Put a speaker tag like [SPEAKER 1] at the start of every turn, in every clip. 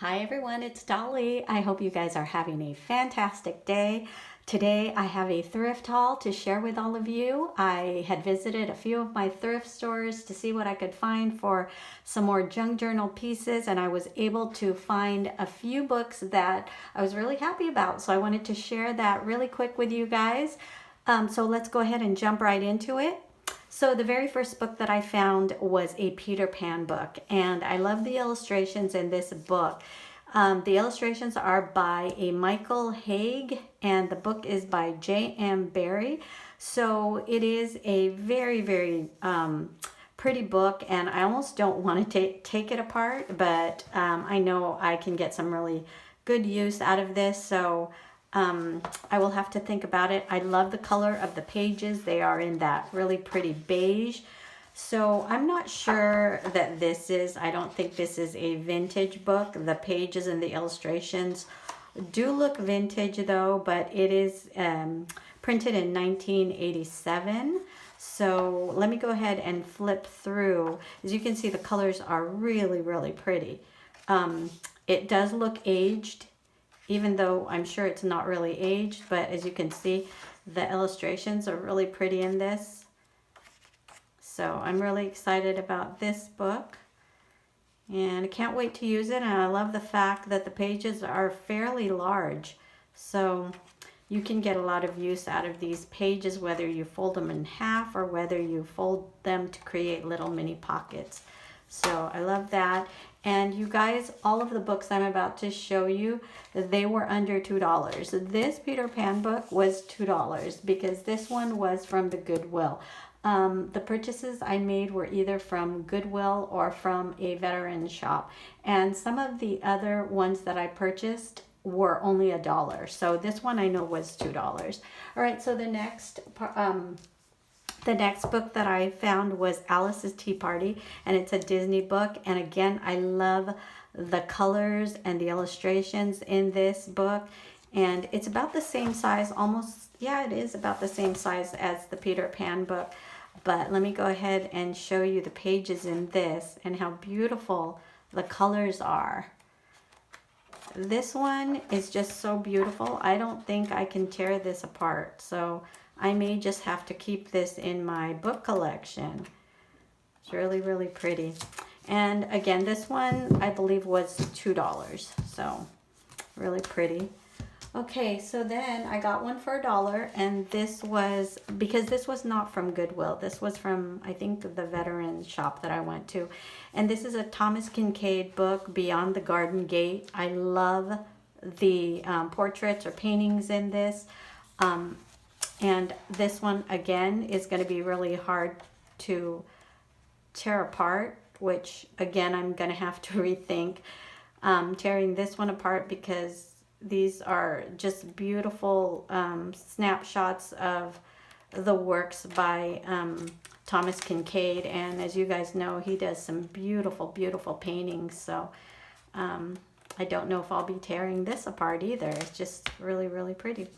[SPEAKER 1] Hi everyone, it's Dolly. I hope you guys are having a fantastic day. Today I have a thrift haul to share with all of you. I had visited a few of my thrift stores to see what I could find for some more junk journal pieces, and I was able to find a few books that I was really happy about. So I wanted to share that really quick with you guys. So let's go ahead and jump right into it. So the very first book that I found was a Peter Pan book, and I love the illustrations in this book. The illustrations are by a Michael Haig, and the book is by J.M. Barrie. So it is a very pretty book, and I almost don't want to take it apart, but I know I can get some really good use out of this. So I will have to think about it. I love the color of the pages. They are in that really pretty beige. So I'm not sure that I don't think this is a vintage book. The pages and the illustrations do look vintage though, but it is printed in 1987. So let me go ahead and flip through. As you can see, the colors are really pretty. It does look aged, even though I'm sure it's not really aged, but as you can see, the illustrations are really pretty in this. So I'm really excited about this book, and I can't wait to use it. And I love the fact that the pages are fairly large, so you can get a lot of use out of these pages, whether you fold them in half or whether you fold them to create little mini pockets. So I love that. And you guys, all of the books I'm about to show you, they were under $2. This Peter Pan book was $2 because this one was from the Goodwill. The purchases I made were either from Goodwill or from a veteran shop. And some of the other ones that I purchased were only $1. So this one I know was $2. All right, so the next book that I found was Alice's Tea Party, and it's a Disney book. And again, I love the colors and the illustrations in this book. And it's about the same size, it is about the same size as the Peter Pan book. But let me go ahead and show you the pages in this and how beautiful the colors are. This one is just so beautiful. I don't think I can tear this apart. So I may just have to keep this in my book collection. It's really pretty. And again, this one I believe was $2. So really pretty. Okay, so then I got one for $1, and this was, because this was not from Goodwill. This was from, I think, the veteran shop that I went to. And this is a Thomas Kincaid book, Beyond the Garden Gate. I love the portraits or paintings in this. And this one, again, is going to be really hard to tear apart, which, again, I'm going to have to rethink tearing this one apart, because these are just beautiful snapshots of the works by Thomas Kincaid. And as you guys know, he does some beautiful paintings. So I don't know if I'll be tearing this apart either. It's just really pretty.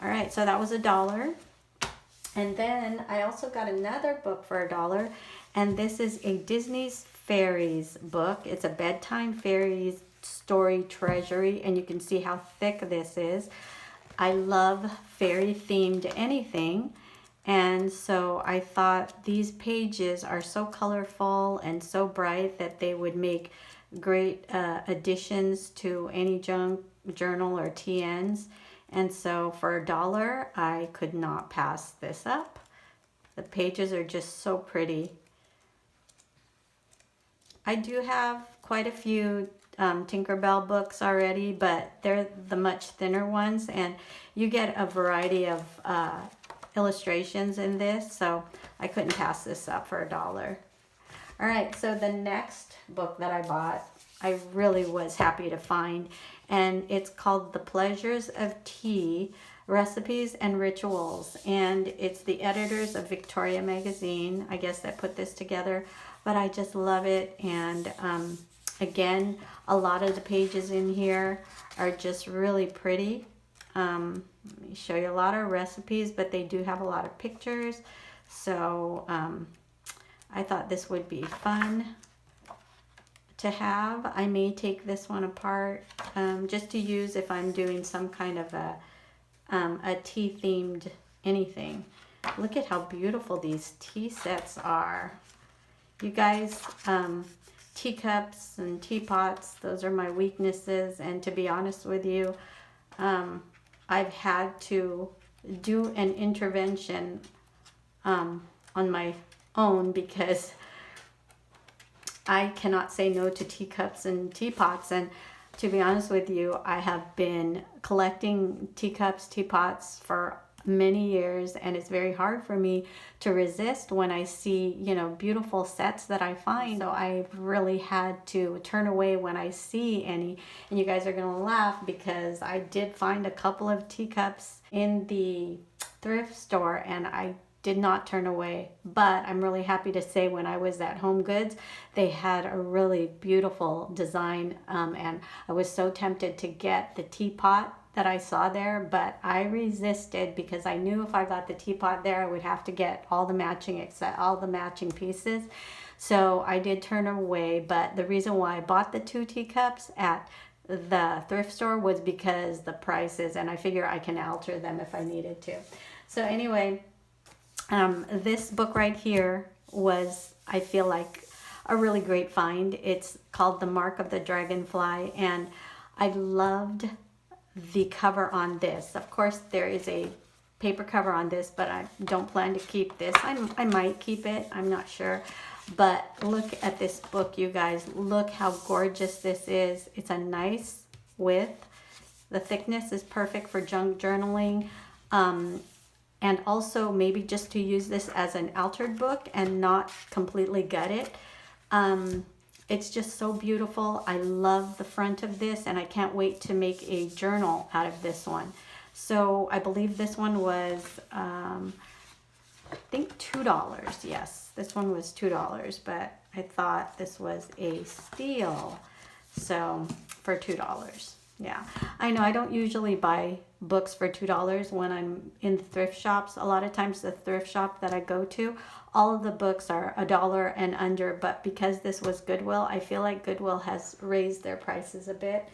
[SPEAKER 1] All right, so that was $1. And then I also got another book for $1, and this is a Disney's Fairies book. It's a bedtime fairies story treasury, and you can see how thick this is. I love fairy themed anything, and so I thought these pages are so colorful and so bright that they would make great additions to any junk journal or TNs. And so for $1, I could not pass this up. The pages are just so pretty. I do have quite a few Tinkerbell books already, but they're the much thinner ones, and you get a variety of illustrations in this, so I couldn't pass this up for $1. All right, so the next book that I bought, I really was happy to find, and it's called The Pleasures of Tea, Recipes and Rituals, and it's the editors of Victoria magazine, I guess, that put this together, but I just love it. And again, a lot of the pages in here are just really pretty. Let me show you a lot of recipes, but they do have a lot of pictures. So I thought this would be fun to have. I may take this one apart just to use if I'm doing some kind of a tea themed anything. Look at how beautiful these tea sets are. You guys, teacups and teapots, those are my weaknesses. And to be honest with you, I've had to do an intervention on my own because I cannot say no to teacups and teapots. And to be honest with you, I have been collecting teacups, teapots for many years, and it's very hard for me to resist when I see, you know, beautiful sets that I find. So I've really had to turn away when I see any. And you guys are gonna laugh because I did find a couple of teacups in the thrift store and I did not turn away. But I'm really happy to say when I was at Home Goods, they had a really beautiful design, and I was so tempted to get the teapot that I saw there, but I resisted because I knew if I got the teapot there, I would have to get all the matching pieces. So I did turn away, but the reason why I bought the 2 teacups at the thrift store was because the prices, and I figure I can alter them if I needed to. So anyway, this book right here was, I feel like, a really great find. It's called The Mark of the Dragonfly, and I loved the cover on this. Of course, there is a paper cover on this, but I don't plan to keep this. I might keep it, I'm not sure. But look at this book, you guys. Look how gorgeous this is. It's a nice width. The thickness is perfect for junk journaling. And also maybe just to use this as an altered book and not completely gut it. It's just so beautiful. I love the front of this, and I can't wait to make a journal out of this one. So I believe this one was, I think $2. Yes, this one was $2, but I thought this was a steal. So for $2. Yeah, I know I don't usually buy books for $2 when I'm in the thrift shops. A lot of times the thrift shop that I go to, all of the books are $1 and under, but because this was Goodwill, I feel like Goodwill has raised their prices a bit.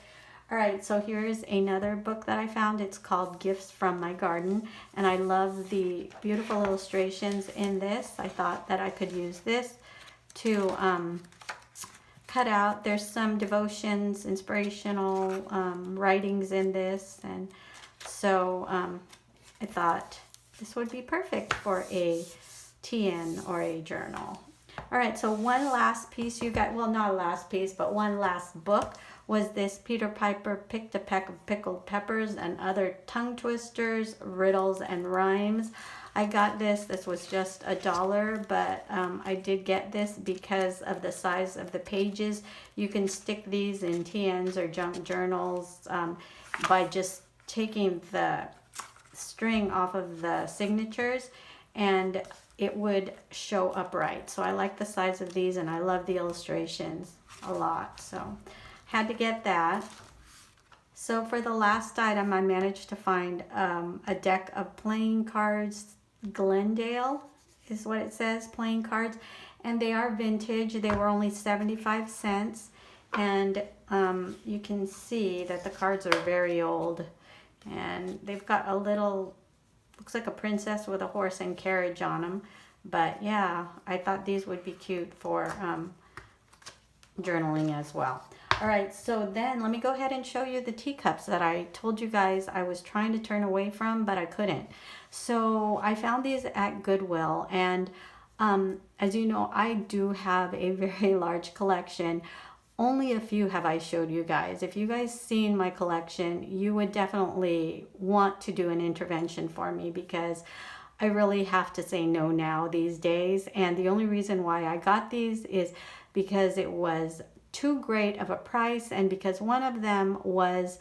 [SPEAKER 1] All right, so here's another book that I found. It's called Gifts from My Garden, and I love the beautiful illustrations in this. I thought that I could use this to cut out. There's some devotions, inspirational writings in this, and so I thought this would be perfect for a TN or a journal. All right, so one last piece you got, well, not a last piece, but one last book was this Peter Piper Picked a Peck of Pickled Peppers and Other Tongue Twisters, Riddles, and Rhymes. I got this was just $1, but I did get this because of the size of the pages. You can stick these in TNs or junk journals by just taking the string off of the signatures, and it would show upright. So I like the size of these, and I love the illustrations a lot. So had to get that. So for the last item, I managed to find a deck of playing cards. Glendale is what it says, playing cards, and they are vintage. They were only 75 cents, and you can see that the cards are very old, and they've got a little, looks like a princess with a horse and carriage on them. But yeah, I thought these would be cute for journaling as well. All right, so then let me go ahead and show you the teacups that I told you guys I was trying to turn away from, but I couldn't. So I found these at Goodwill, and as you know, I do have a very large collection. Only a few have I showed you guys. If you guys seen my collection, you would definitely want to do an intervention for me because I really have to say no now these days. And the only reason why I got these is because it was too great of a price, and because one of them was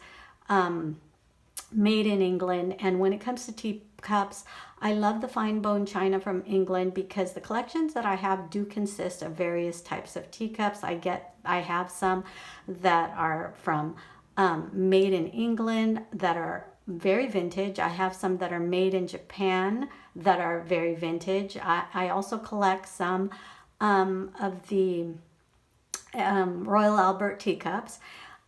[SPEAKER 1] made in England. And when it comes to teacups, I love the fine bone china from England because the collections that I have do consist of various types of teacups. I have some that are from made in England that are very vintage. I have some that are made in Japan that are very vintage. I also collect some of the Royal Albert teacups.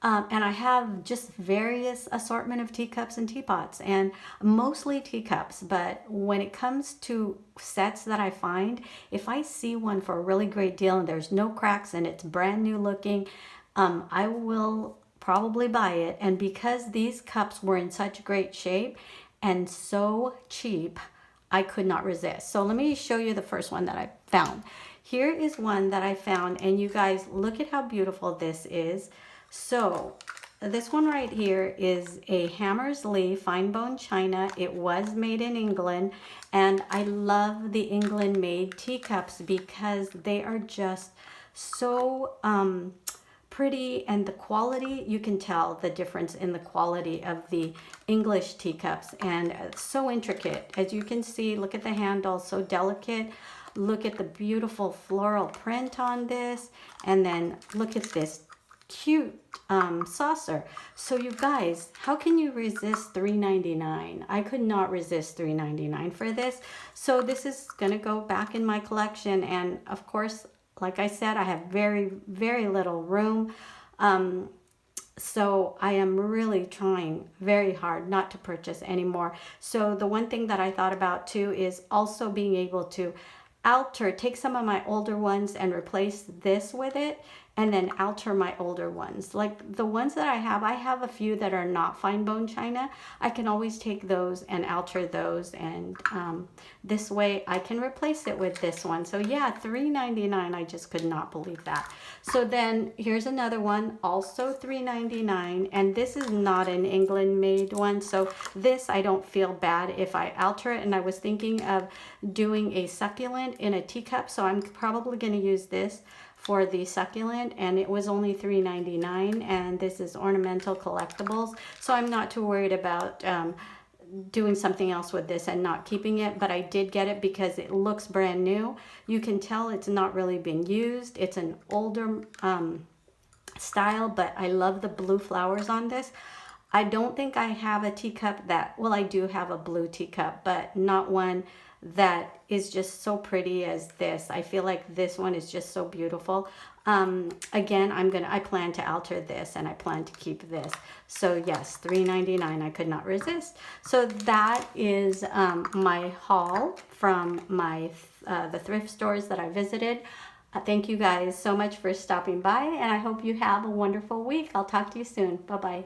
[SPEAKER 1] And I have just various assortment of teacups and teapots, and mostly teacups. But when it comes to sets that I find, if I see one for a really great deal and there's no cracks and it's brand new looking, I will probably buy it. And because these cups were in such great shape and so cheap, I could not resist. So let me show you the first one that I found. Here is one that I found, and you guys, look at how beautiful this is. So this one right here is a Hammersley fine bone china. It was made in England, and I love the England made teacups because they are just so pretty, and the quality, you can tell the difference in the quality of the English teacups, and so intricate. As you can see, look at the handle, so delicate. Look at the beautiful floral print on this, and then look at this cute saucer. So you guys, how can you resist $3.99? I could not resist $3.99 for this. So this is gonna go back in my collection, and of course, like I said, I have very, very little room. So I am really trying very hard not to purchase anymore. So the one thing that I thought about too is also being able to take some of my older ones and replace this with it, and then alter my older ones. Like the ones that I have a few that are not fine bone china. I can always take those and alter those, and this way I can replace it with this one. So yeah, $3.99, I just could not believe that. So then here's another one, also $3.99, and this is not an England made one. So this, I don't feel bad if I alter it, and I was thinking of doing a succulent in a teacup, so I'm probably going to use this for the succulent, and it was only $3.99, and this is ornamental collectibles, so I'm not too worried about doing something else with this and not keeping it. But I did get it because it looks brand new. You can tell it's not really been used. It's an older style, but I love the blue flowers on this. I don't think I have a teacup that, well, I do have a blue teacup, but not one that is just so pretty as this. I feel like this one is just so beautiful. Again, I plan to alter this, and I plan to keep this. So yes, $3.99, I could not resist. So that is my haul from the thrift stores that I visited. Thank you guys so much for stopping by, and I hope you have a wonderful week. I'll talk to you soon. Bye-bye.